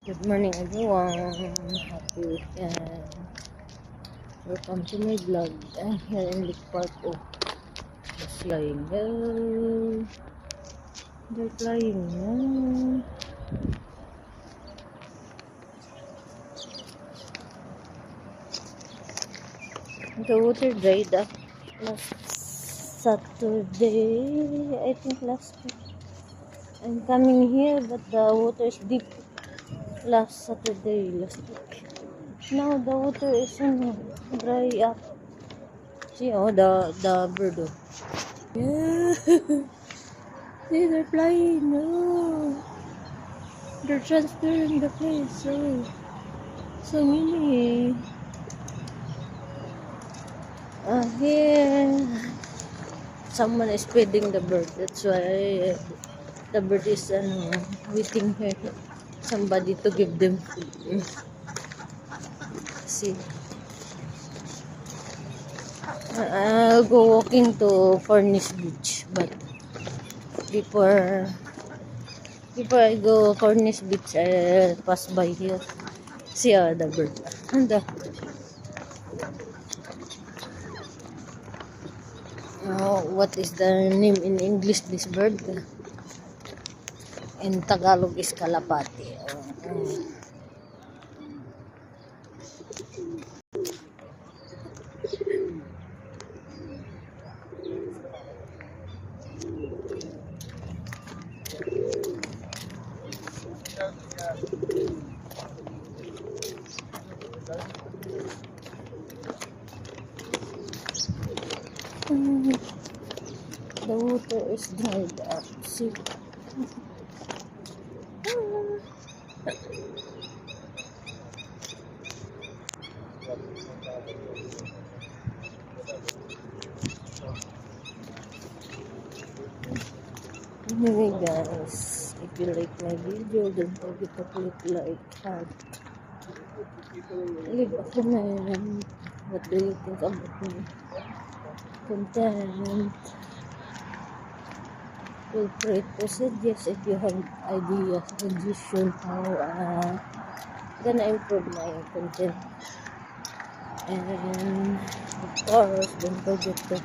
Good morning everyone. Happy weekend. Welcome to my vlog. I'm here in Lake Park. Oh, they're flying. Oh, they're flying. Oh. The water dried up last Saturday. I think last week. I'm coming here, but the water is deep. Last Saturday, last week. Now the water is dry up. See, oh, the bird. Oh. Yeah. See, they're flying. No. They're transferring the place. So many. Here. Someone is feeding the bird. That's why the bird is waiting here. Somebody to give them food. See. I'll go walking to Cornish Beach, but before I go Cornish Beach, I'll pass by here. See the bird. And what is the name in English this bird? In Tagalog is kalapati. The water is dried up. See? Anyway guys, if you like my video, don't forget to click like, heart, leave a comment. What do you think about my content? Feel free to suggest if you have ideas, suggestion how gonna improve my content. And of course, don't forget to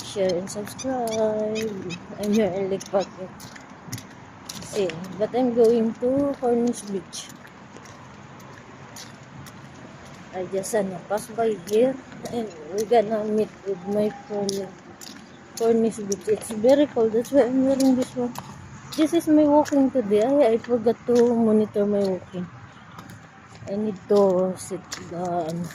share and subscribe. I'm here in Lake Park. See, but I'm going to Cornish Beach. I just pass by here and we're gonna meet with my friend. Cornish Beach. It's very cold. That's why I'm wearing this one. This is my walking today. I forgot to monitor my walking. I need to sit down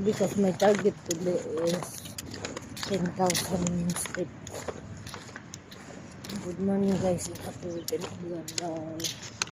because my target today is 10,000 steps. Good morning guys. Happy weekend. Bye.